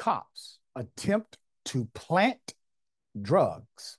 cops attempt to plant drugs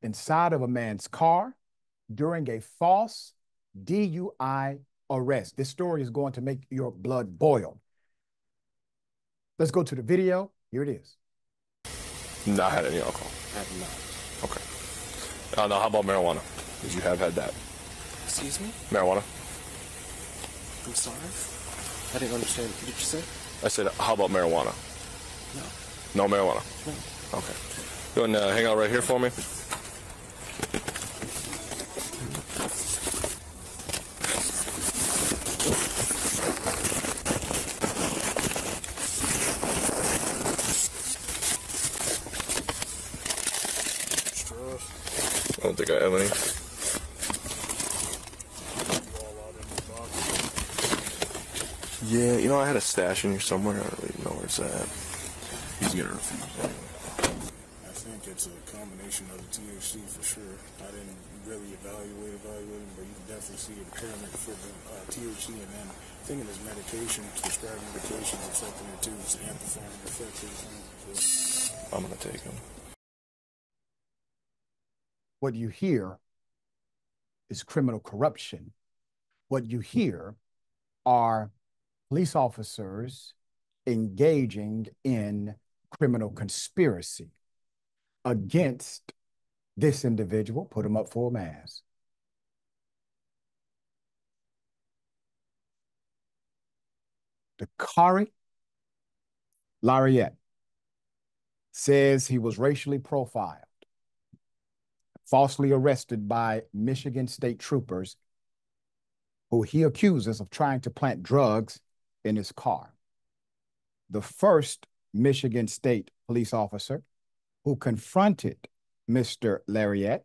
inside of a man's car during a false DUI arrest. This story is going to make your blood boil. Let's go to the video. Here it is. Not had any alcohol. I have not. Okay. Now, how about marijuana? Because you have had that. Excuse me? Marijuana? I'm sorry? I didn't understand. What did you say? I said, how about marijuana? No. No marijuana? No. Okay. Go and hang out right here for me. I don't think I have any. Yeah, you know, I had a stash in here somewhere. I don't even know where it's at. He's gonna refuse anyway. I think it's a combination of the THC for sure. I didn't really evaluate them, but you can definitely see impairment for the THC, and then thinking his medication, prescribed medications affecting it too. It's amplifying the effects. I'm gonna take him. What you hear is criminal corruption. What you hear are police officers engaging in criminal conspiracy against this individual. Put him up for a mass. Dakarai Larriett says he was racially profiled, falsely arrested by Michigan state troopers who he accuses of trying to plant drugs in his car. The first Michigan state police officer who confronted Mr. Larriett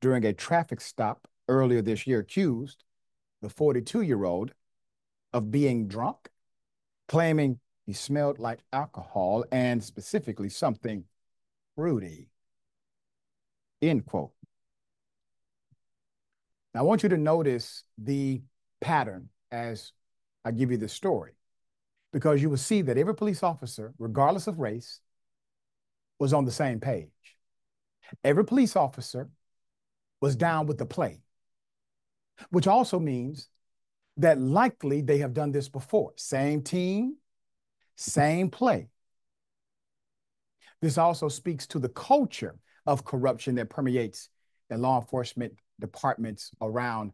during a traffic stop earlier this year accused the 42-year-old of being drunk, claiming he smelled like alcohol and specifically something fruity. End quote. Now, I want you to notice the pattern as I give you the story, because you will see that every police officer, regardless of race, was on the same page. Every police officer was down with the play, which also means that likely they have done this before. Same team, same play. This also speaks to the culture of corruption that permeates in law enforcement departments around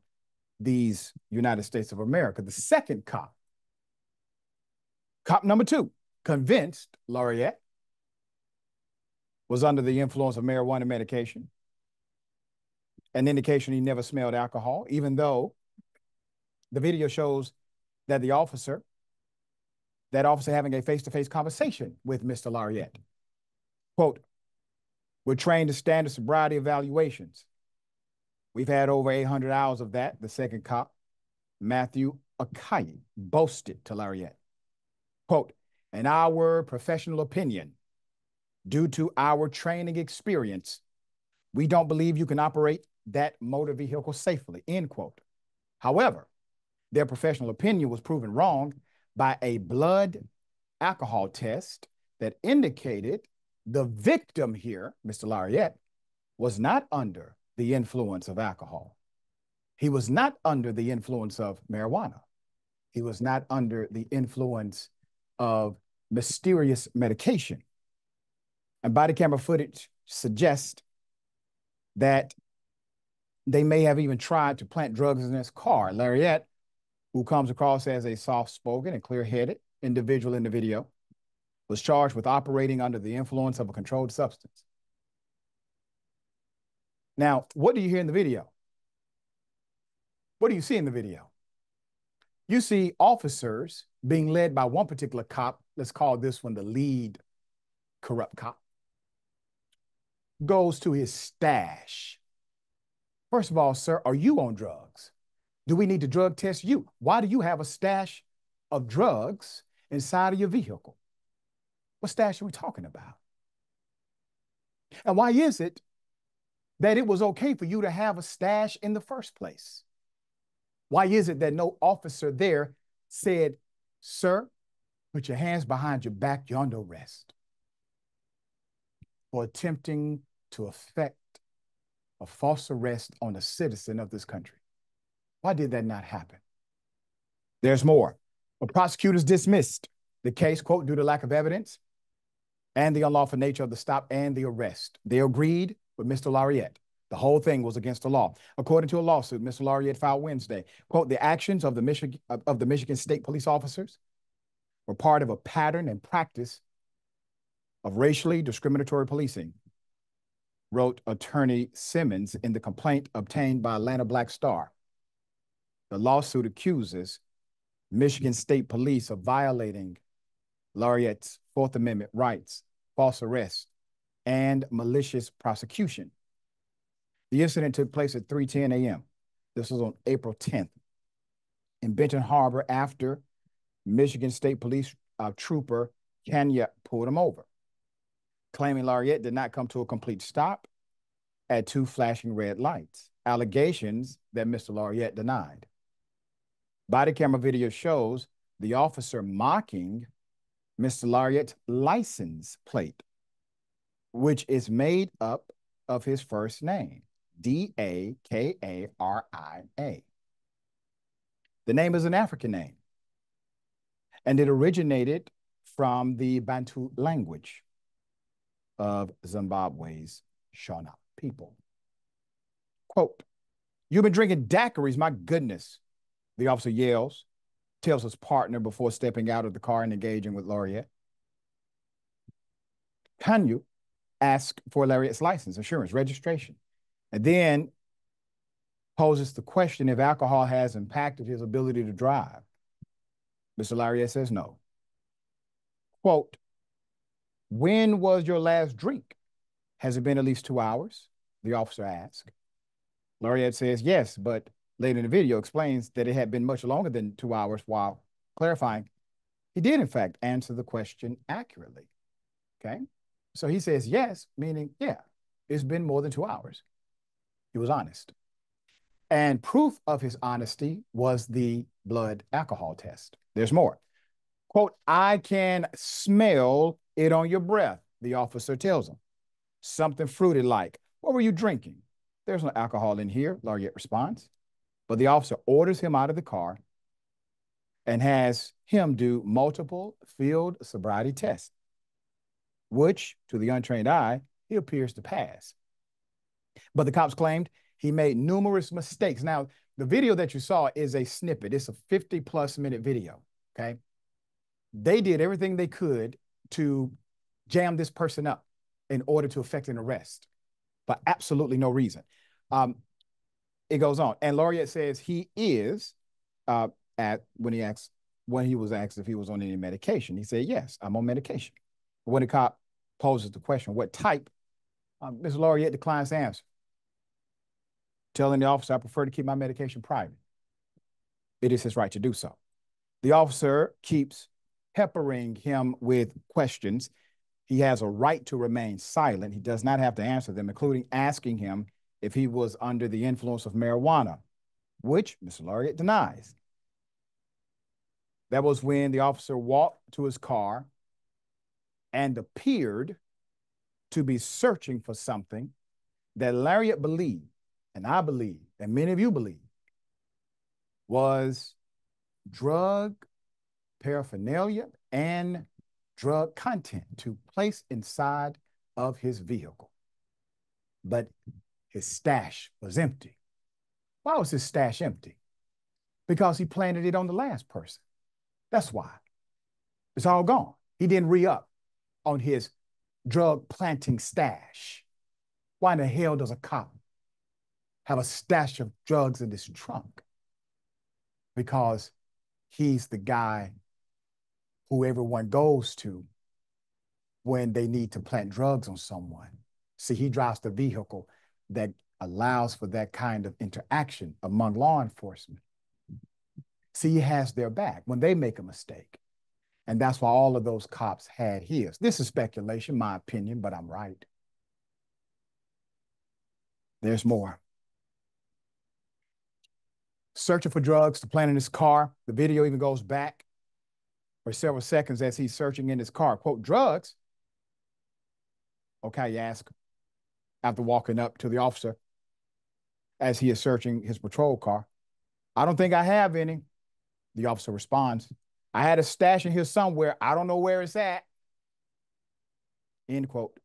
these United States of America. The second cop number 2, convinced Larriett was under the influence of marijuana medication, an indication he never smelled alcohol, even though the video shows that that officer having a face-to-face conversation with Mr. Larriett. Quote, "We're trained to standard sobriety evaluations. We've had over 800 hours of that," the second cop, Matthew Okaiye, boasted to Larriett. Quote, "In our professional opinion, due to our training experience, we don't believe you can operate that motor vehicle safely," end quote. However, their professional opinion was proven wrong by a blood alcohol test that indicated the victim here, Mr. Larriett, was not under the influence of alcohol. He was not under the influence of marijuana. He was not under the influence of mysterious medication. And body camera footage suggests that they may have even tried to plant drugs in his car. Larriett, who comes across as a soft-spoken and clear-headed individual in the video, was charged with operating under the influence of a controlled substance. Now, what do you hear in the video? What do you see in the video? You see officers being led by one particular cop. Let's call this one the lead corrupt cop. Goes to his stash. First of all, sir, are you on drugs? Do we need to drug test you? Why do you have a stash of drugs inside of your vehicle? What stash are we talking about? And why is it that it was okay for you to have a stash in the first place? Why is it that no officer there said, "Sir, Put your hands behind your back, you're under arrest for attempting to effect a false arrest on a citizen of this country. Why did that not happen? There's more. The prosecutors dismissed the case, quote, due to lack of evidence and the unlawful nature of the stop and the arrest. They agreed with Mr. Larriett. The whole thing was against the law. According to a lawsuit Mr. Larriett filed Wednesday, quote, the actions of the Michigan State police officers were part of a pattern and practice of racially discriminatory policing, wrote Attorney Simmons in the complaint obtained by Atlanta Black Star. The lawsuit accuses Michigan State Police of violating Larriett's Fourth Amendment rights, false arrest, and malicious prosecution. The incident took place at 3:10 a.m. This was on April 10th in Benton Harbor after Michigan State Police trooper Kenya pulled him over, claiming Larriett did not come to a complete stop at 2 flashing red lights, allegations that Mr. Larriett denied. Body camera video shows the officer mocking Mr. Larriett's license plate, which is made up of his first name, Dakaria. The name is an African name, and it originated from the Bantu language of Zimbabwe's Shona people. Quote, you've been drinking daiquiris, my goodness, the officer yells, tells his partner before stepping out of the car and engaging with Larriett. Kanyu asks for Larriett's license, insurance, registration, and then poses the question if alcohol has impacted his ability to drive. Mr. Larriett says no. Quote, when was your last drink? Has it been at least 2 hours? The officer asked. Larriett says yes, but later in the video explains that it had been much longer than 2 hours, while clarifying he did, in fact, answer the question accurately. Okay? So he says yes, meaning, yeah, it's been more than 2 hours. He was honest. And proof of his honesty was the blood alcohol test. There's more. Quote, I can smell it on your breath, the officer tells him. Something fruity like, what were you drinking? There's no alcohol in here, Larriett responds. But the officer orders him out of the car and has him do multiple field sobriety tests, which, to the untrained eye, he appears to pass. But the cops claimed he made numerous mistakes. Now, the video that you saw is a snippet. It's a 50-plus minute video, okay? They did everything they could to jam this person up in order to effect an arrest for absolutely no reason. It goes on. And Larriett says he is, when he was asked if he was on any medication, he said, yes, I'm on medication. But when the cop poses the question, what type, Mr. Larriett declines to answer, telling the officer, I prefer to keep my medication private. It is his right to do so. The officer keeps peppering him with questions. He has a right to remain silent. He does not have to answer them, including asking him if he was under the influence of marijuana, which Mr. Larriett denies. That was when the officer walked to his car and appeared to be searching for something that Larriett believed, and I believe, and many of you believe, was drug paraphernalia and drug content to place inside of his vehicle. But his stash was empty. Why was his stash empty? Because he planted it on the last person. That's why. It's all gone. He didn't re-up on his drug planting stash. Why in the hell does a cop have a stash of drugs in his trunk? Because he's the guy who everyone goes to when they need to plant drugs on someone. See, he drives the vehicle that allows for that kind of interaction among law enforcement. See, he has their back when they make a mistake. And that's why all of those cops had his. This is speculation, my opinion, but I'm right. There's more. Searching for drugs to plant in his car. The video even goes back or several seconds as he's searching in his car. Quote, drugs? Okaiye asked after walking up to the officer as he is searching his patrol car. I don't think I have any. The officer responds, I had a stash in here somewhere. I don't know where it's at. End quote.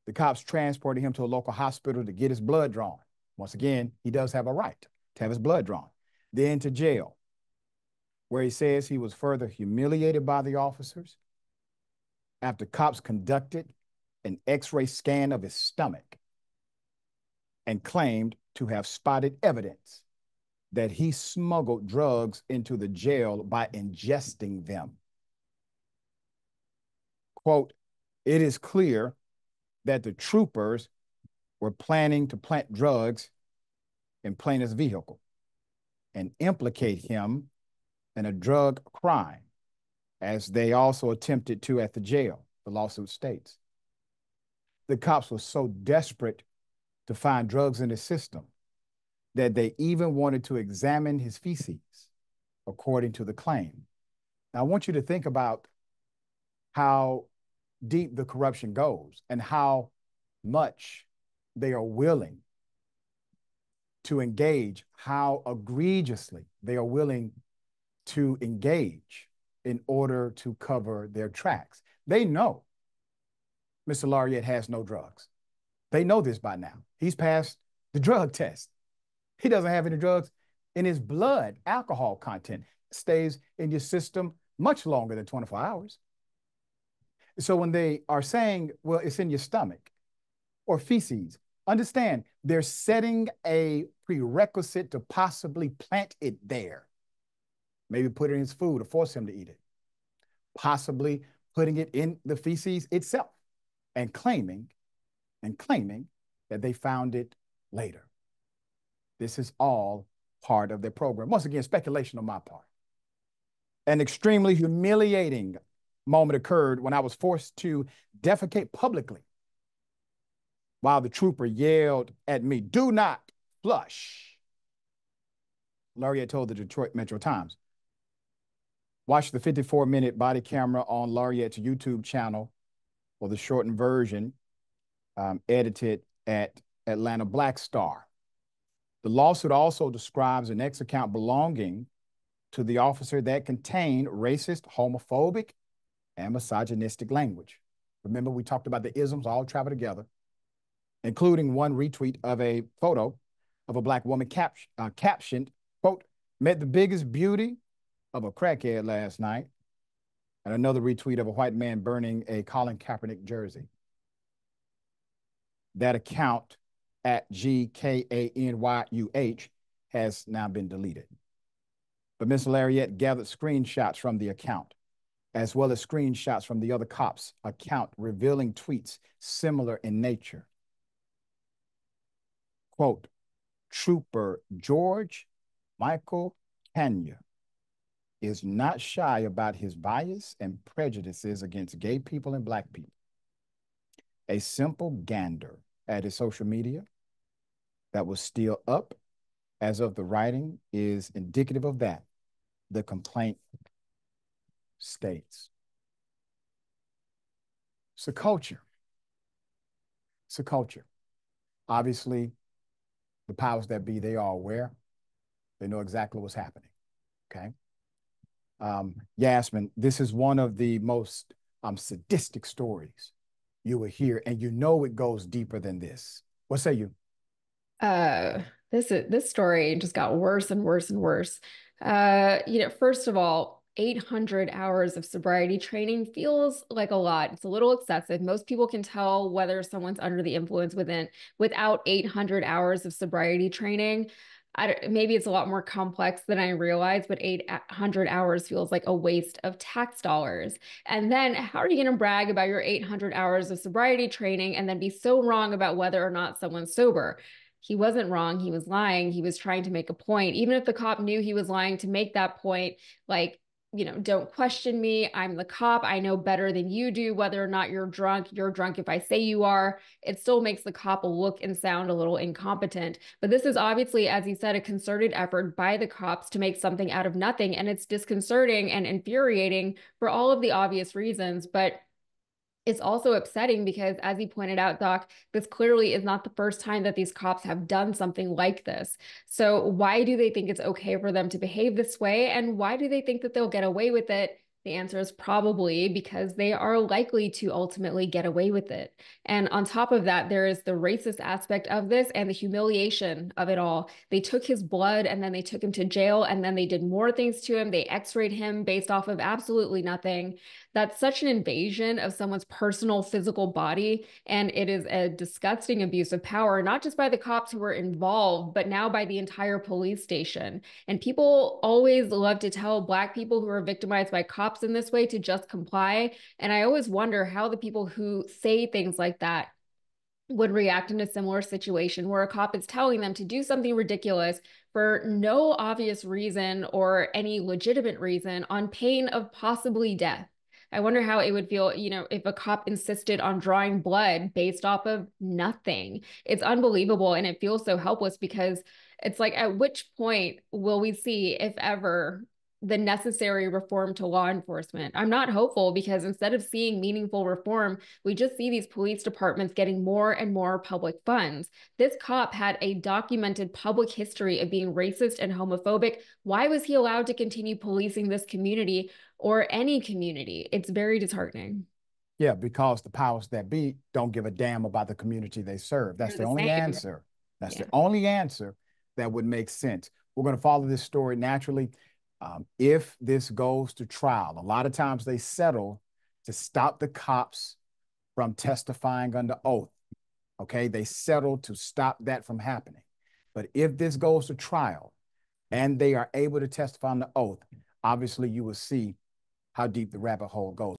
The cops transported him to a local hospital to get his blood drawn. Once again, he does have a right to have his blood drawn. Then to jail, where he says he was further humiliated by the officers after cops conducted an X-ray scan of his stomach and claimed to have spotted evidence that he smuggled drugs into the jail by ingesting them. Quote, it is clear that the troopers were planning to plant drugs in plaintiff's vehicle and implicate him in a drug crime, as they also attempted to at the jail, the lawsuit states. The cops were so desperate to find drugs in his system that they even wanted to examine his feces, according to the claim. Now, I want you to think about how deep the corruption goes and how much they are willing to engage, how egregiously they are willing to engage in order to cover their tracks. They know Mr. Larriett has no drugs. They know this by now. He's passed the drug test. He doesn't have any drugs in his blood. Alcohol content stays in your system much longer than 24 hours. So when they are saying, well, it's in your stomach or feces, understand they're setting a prerequisite to possibly plant it there. Maybe put it in his food or force him to eat it. Possibly putting it in the feces itself and claiming that they found it later. This is all part of their program. Once again, speculation on my part. An extremely humiliating moment occurred when I was forced to defecate publicly while the trooper yelled at me, "Do not flush." Larriett told the Detroit Metro Times. Watch the 54-minute body camera on Larriett's YouTube channel or the shortened version edited at Atlanta Black Star. The lawsuit also describes an X account belonging to the officer that contained racist, homophobic, and misogynistic language. Remember, we talked about the isms all travel together, including one retweet of a photo of a Black woman captioned, quote, "Met the biggest beauty of a crackhead last night," and another retweet of a white man burning a Colin Kaepernick jersey. That account at GKANYUH has now been deleted. But Ms. Larriett gathered screenshots from the account, as well as screenshots from the other cops' account revealing tweets similar in nature. Quote, "Trooper George Michael Kenya is not shy about his bias and prejudices against gay people and Black people. A simple gander at his social media that was still up as of the writing is indicative of that," the complaint states. It's a culture. It's a culture. Obviously, the powers that be, they are aware. They know exactly what's happening, okay? Yasmin, this is one of the most sadistic stories you will hear, and you know it goes deeper than this. What say you? This story just got worse and worse and worse. First of all, 800 hours of sobriety training feels like a lot. It's a little excessive. Most people can tell whether someone's under the influence without 800 hours of sobriety training. Maybe it's a lot more complex than I realized, but 800 hours feels like a waste of tax dollars. And then how are you going to brag about your 800 hours of sobriety training and then be so wrong about whether or not someone's sober? He wasn't wrong. He was lying. He was trying to make a point. Even if the cop knew he was lying to make that point, like, don't question me. I'm the cop. I know better than you do whether or not you're drunk. You're drunk if I say you are. It still makes the cop look and sound a little incompetent. But this is obviously, as you said, a concerted effort by the cops to make something out of nothing. And it's disconcerting and infuriating for all of the obvious reasons. But it's also upsetting because, as you pointed out, Doc, this clearly is not the first time that these cops have done something like this. So why do they think it's okay for them to behave this way? And why do they think that they'll get away with it? The answer is probably because they are likely to ultimately get away with it. And on top of that, there is the racist aspect of this and the humiliation of it all. They took his blood and then they took him to jail and then they did more things to him. They x-rayed him based off of absolutely nothing. That's such an invasion of someone's personal physical body. And it is a disgusting abuse of power, not just by the cops who were involved, but now by the entire police station. And people always love to tell Black people who are victimized by cops in this way to just comply. And I always wonder how the people who say things like that would react in a similar situation where a cop is telling them to do something ridiculous for no obvious reason or any legitimate reason on pain of possibly death. I wonder how it would feel, if a cop insisted on drawing blood based off of nothing. It's unbelievable. And it feels so helpless because it's like, at which point will we see, if ever, the necessary reform to law enforcement? I'm not hopeful because instead of seeing meaningful reform, we just see these police departments getting more and more public funds. This cop had a documented public history of being racist and homophobic. Why was he allowed to continue policing this community or any community? It's very disheartening. Yeah, because the powers that be don't give a damn about the community they serve. That's the only answer. That's the only answer that would make sense. We're going to follow this story naturally. If this goes to trial, a lot of times they settle to stop the cops from testifying under oath. Okay, they settle to stop that from happening. But if this goes to trial and they are able to testify under oath, obviously you will see how deep the rabbit hole goes.